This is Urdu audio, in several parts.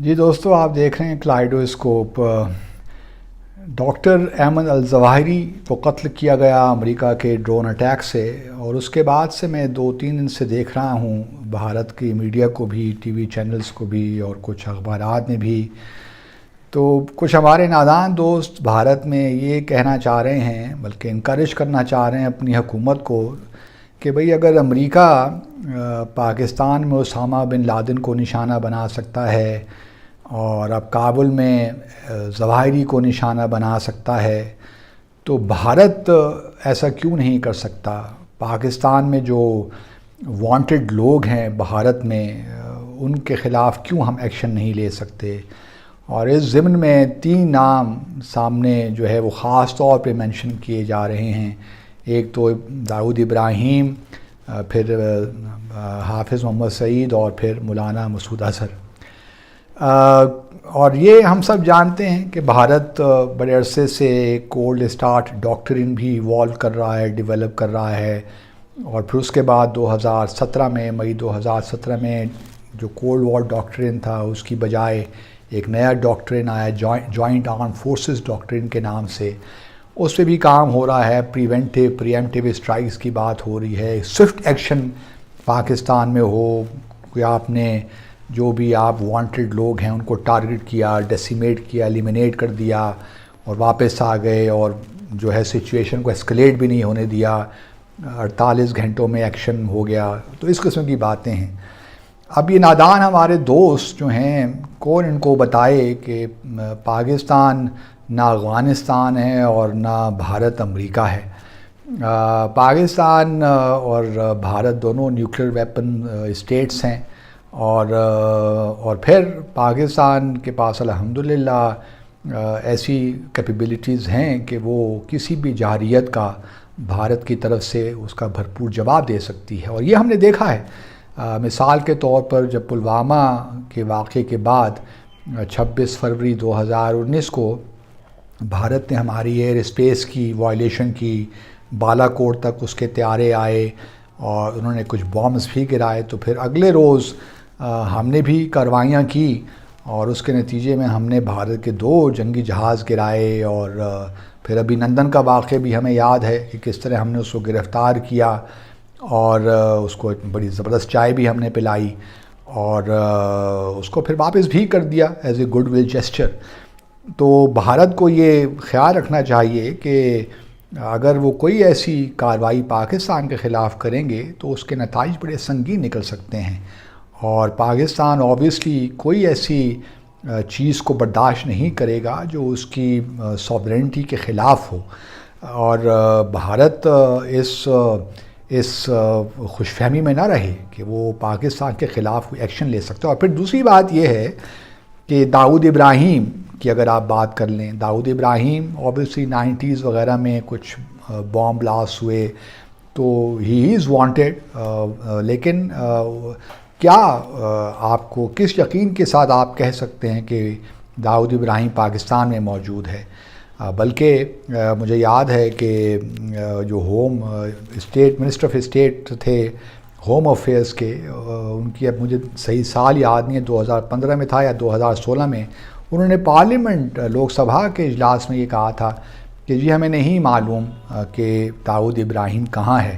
جی دوستو، آپ دیکھ رہے ہیں کلائڈوسکوپ۔ ڈاکٹر ایمن الظواہری کو قتل کیا گیا امریکہ کے ڈرون اٹیک سے، اور اس کے بعد سے میں 2-3 دن سے دیکھ رہا ہوں بھارت کی میڈیا کو بھی، ٹی وی چینلز کو بھی، اور کچھ اخبارات میں بھی۔ تو کچھ ہمارے نادان دوست بھارت میں یہ کہنا چاہ رہے ہیں، بلکہ انکریج کرنا چاہ رہے ہیں اپنی حکومت کو کہ بھئی اگر امریکہ پاکستان میں اسامہ بن لادن کو نشانہ بنا سکتا ہے اور اب کابل میں ظواہری کو نشانہ بنا سکتا ہے، تو بھارت ایسا کیوں نہیں کر سکتا؟ پاکستان میں جو وانٹڈ لوگ ہیں بھارت میں، ان کے خلاف کیوں ہم ایکشن نہیں لے سکتے؟ اور اس ضمن میں 3 نام سامنے جو ہے وہ خاص طور پہ مینشن کیے جا رہے ہیں۔ ایک تو داؤد ابراہیم، پھر حافظ محمد سعید، اور پھر مولانا مسعود اظہر۔ اور یہ ہم سب جانتے ہیں کہ بھارت بڑے عرصے سے کولڈ اسٹارٹ ڈاکٹرن بھی ایوالو کر رہا ہے، ڈیولپ کر رہا ہے، اور پھر اس کے بعد 2017 میں، مئی 2017 میں جو کولڈ وار ڈاکٹرن تھا اس کی بجائے ایک نیا ڈاکٹرن آیا جوائنٹ آرم فورسز ڈاکٹرن کے نام سے۔ اس پہ بھی کام ہو رہا ہے، پریمپٹیو اسٹرائکس کی بات ہو رہی ہے، سوئفٹ ایکشن پاکستان میں ہو کہ آپ نے جو بھی آپ وانٹڈ لوگ ہیں ان کو ٹارگٹ کیا، ڈیسیمیٹ کیا، ایلیمینیٹ کر دیا، اور واپس آ گئے، اور جو ہے سچویشن کو اسکلیٹ بھی نہیں ہونے دیا، 48 گھنٹوں میں ایکشن ہو گیا۔ تو اس قسم کی باتیں ہیں۔ اب یہ نادان ہمارے دوست جو ہیں، کون ان کو بتائے کہ پاکستان نہ افغانستان ہے اور نہ بھارت امریکہ ہے۔ پاکستان اور بھارت دونوں نیوکلیر ویپن اسٹیٹس ہیں، اور پھر پاکستان کے پاس الحمدللہ ایسی کیپیبلٹیز ہیں کہ وہ کسی بھی جارحیت کا بھارت کی طرف سے اس کا بھرپور جواب دے سکتی ہے۔ اور یہ ہم نے دیکھا ہے، مثال کے طور پر جب پلوامہ کے واقعے کے بعد 26 فروری 2019 کو بھارت نے ہماری ایئر اسپیس کی وائلیشن کی، بالا کوٹ تک اس کے طیارے آئے اور انہوں نے کچھ بامز بھی گرائے، تو پھر اگلے روز ہم نے بھی کارروائیاں کی، اور اس کے نتیجے میں ہم نے بھارت کے 2 جنگی جہاز گرائے، اور پھر ابھی نندن کا واقعہ بھی ہمیں یاد ہے کہ کس طرح ہم نے اس کو گرفتار کیا، اور اس کو بڑی زبردست چائے بھی ہم نے پلائی، اور اس کو پھر واپس بھی کر دیا as a good will gesture. تو بھارت کو یہ خیال رکھنا چاہیے کہ اگر وہ کوئی ایسی کارروائی پاکستان کے خلاف کریں گے تو اس کے نتائج بڑے سنگین نکل سکتے ہیں، اور پاکستان اوبویسلی کوئی ایسی چیز کو برداشت نہیں کرے گا جو اس کی سوورینٹی کے خلاف ہو، اور بھارت اس خوش فہمی میں نہ رہے کہ وہ پاکستان کے خلاف کوئی ایکشن لے سکتا ہے۔ اور پھر دوسری بات یہ ہے کہ داؤد ابراہیم کی اگر آپ بات کر لیں، داؤد ابراہیم اوبویسلی 90s وغیرہ میں کچھ بام بلاسٹ ہوئے تو ہی از وانٹیڈ، لیکن کیا آپ کو کس یقین کے ساتھ آپ کہہ سکتے ہیں کہ داؤد ابراہیم پاکستان میں موجود ہے؟ بلکہ مجھے یاد ہے کہ جو home state minister of state تھے ہوم افیئرس کے، ان کی اب مجھے صحیح سال یاد نہیں ہے، 2015 میں تھا یا 2016 میں، انہوں نے پارلیمنٹ لوک سبھا کے اجلاس میں یہ کہا تھا کہ جی ہمیں نہیں معلوم کہ داؤد ابراہیم کہاں ہے۔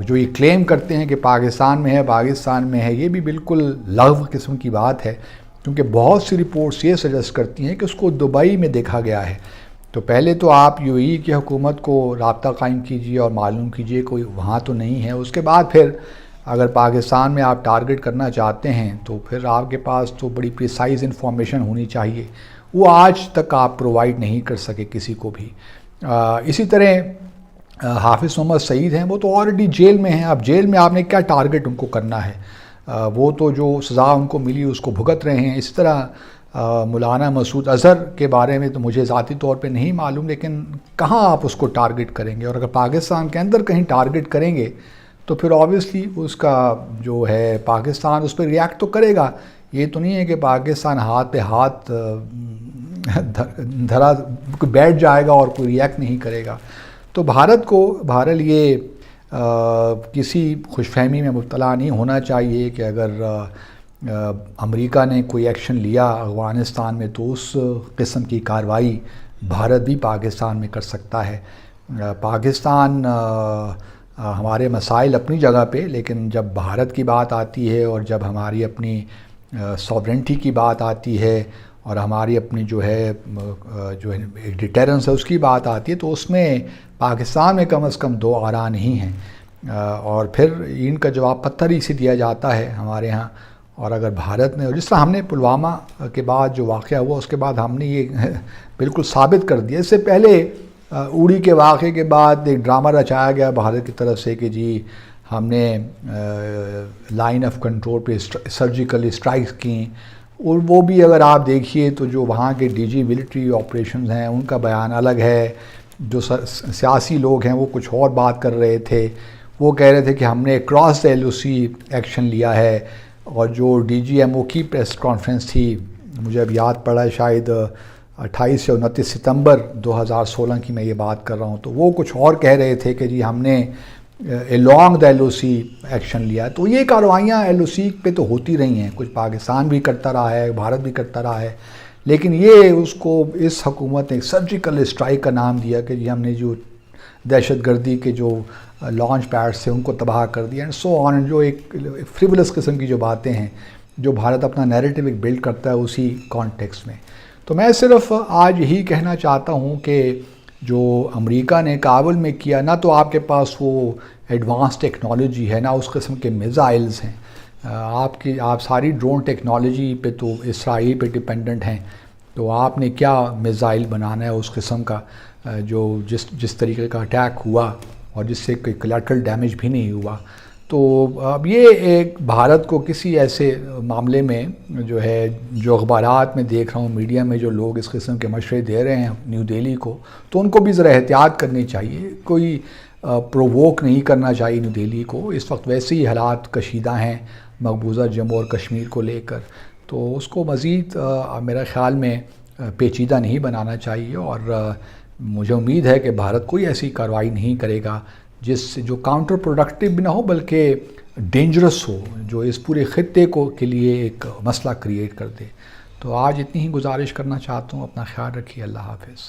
جو یہ کلیم کرتے ہیں کہ پاکستان میں ہے، یہ بھی بالکل لغو قسم کی بات ہے، کیونکہ بہت سی رپورٹس یہ سجیسٹ کرتی ہیں کہ اس کو دبئی میں دیکھا گیا ہے۔ تو پہلے تو آپ یو اے ای کی حکومت کو رابطہ قائم کیجیے اور معلوم کیجیے کوئی وہاں تو نہیں ہے۔ اس کے بعد پھر اگر پاکستان میں آپ ٹارگٹ کرنا چاہتے ہیں تو پھر آپ کے پاس تو بڑی پریسائز انفارمیشن ہونی چاہیے، وہ آج تک آپ پرووائڈ نہیں کر سکے کسی کو بھی۔ اسی طرح حافظ محمد سعید ہیں، وہ تو آلریڈی جیل میں ہیں۔ اب جیل میں آپ نے کیا ٹارگٹ ان کو کرنا ہے؟ وہ تو جو سزا ان کو ملی اس کو بھگت رہے ہیں۔ اس طرح مولانا مسعود اظہر کے بارے میں تو مجھے ذاتی طور پہ نہیں معلوم، لیکن کہاں آپ اس کو ٹارگٹ کریں گے؟ اور اگر پاکستان کے اندر کہیں ٹارگٹ کریں گے تو پھر اوبویسلی اس کا جو ہے پاکستان اس پہ ریاکٹ تو کرے گا۔ یہ تو نہیں ہے کہ پاکستان ہاتھ پہ ہاتھ دھرا بیٹھ جائے گا اور کوئی ریاکٹ نہیں کرے گا۔ تو بھارت کو بہرحال یہ کسی خوش فہمی میں مبتلا نہیں ہونا چاہیے کہ اگر امریکہ نے کوئی ایکشن لیا افغانستان میں تو اس قسم کی کارروائی بھارت بھی پاکستان میں کر سکتا ہے. پاکستان ہمارے مسائل اپنی جگہ پہ، لیکن جب بھارت کی بات آتی ہے اور جب ہماری اپنی ساورنٹی کی بات آتی ہے اور ہماری اپنی جو ہے ایک ڈیٹرنس ہے اس کی بات آتی ہے، تو اس میں پاکستان میں کم از کم دو آرا نہیں ہیں. اور پھر ان کا جواب پتھر ہی سے دیا جاتا ہے ہمارے ہاں. اور اگر بھارت نے، اور جس طرح ہم نے پلوامہ کے بعد جو واقعہ ہوا اس کے بعد ہم نے یہ بالکل ثابت کر دیا. اس سے پہلے اوڑی کے واقعے کے بعد ایک ڈرامہ رچایا گیا بھارت کی طرف سے کہ جی ہم نے لائن آف کنٹرول پہ سرجیکل اسٹرائکس کیں، اور وہ بھی اگر آپ دیکھیے تو جو وہاں کے ڈی جی ملٹری آپریشنز ہیں ان کا بیان الگ ہے. جو سیاسی لوگ ہیں وہ کچھ اور بات کر رہے تھے. وہ کہہ رہے تھے کہ ہم نے cross L O C action لیا ہے. اور جو ڈی جی ایم او کی پریس کانفرنس تھی، مجھے اب یاد پڑا ہے شاید 28 سے 29 ستمبر 2016 کی میں یہ بات کر رہا ہوں، تو وہ کچھ اور کہہ رہے تھے کہ جی ہم نے along the L O C action لیا. تو یہ کارروائیاں ایل او سی پہ تو ہوتی رہی ہیں، کچھ پاکستان بھی کرتا رہا ہے، بھارت بھی کرتا رہا ہے، لیکن یہ اس کو اس حکومت نے ایک سرجیکل اسٹرائک کا نام دیا کہ جی ہم نے جو دہشت گردی کے جو لانچ پیڈس تھے ان کو تباہ کر دیا اینڈ سو آن. جو ایک فریولس قسم کی جو باتیں ہیں جو بھارت اپنا نیریٹو ایک بلڈ کرتا ہے اسی کانٹیکسٹ میں. تو میں صرف آج یہی کہنا چاہتا ہوں کہ جو امریکہ نے کابل میں کیا، نہ تو آپ کے پاس وہ ایڈوانس ٹیکنالوجی ہے، نہ اس قسم کے میزائلز ہیں. آپ ساری ڈرون ٹیکنالوجی پہ تو اسرائیل پہ ڈیپینڈنٹ ہیں. تو آپ نے کیا میزائل بنانا ہے اس قسم کا جو جس طریقے کا اٹیک ہوا اور جس سے کوئی کولیٹرل ڈیمیج بھی نہیں ہوا. تو اب یہ ایک بھارت کو کسی ایسے معاملے میں جو اخبارات میں دیکھ رہا ہوں، میڈیا میں جو لوگ اس قسم کے مشورے دے رہے ہیں نیو دہلی کو، تو ان کو بھی ذرا احتیاط کرنی چاہیے. کوئی پروووک نہیں کرنا چاہیے نیو دہلی کو. اس وقت ویسے ہی حالات کشیدہ ہیں مقبوضہ جموں اور کشمیر کو لے کر، تو اس کو مزید میرا خیال میں پیچیدہ نہیں بنانا چاہیے. اور مجھے امید ہے کہ بھارت کوئی ایسی کارروائی نہیں کرے گا جو کاؤنٹر پروڈکٹیو بھی نہ ہو بلکہ ڈینجرس ہو، جو اس پورے خطے کے لیے ایک مسئلہ کریٹ کر دے. تو آج اتنی ہی گزارش کرنا چاہتا ہوں. اپنا خیال رکھیے. اللہ حافظ.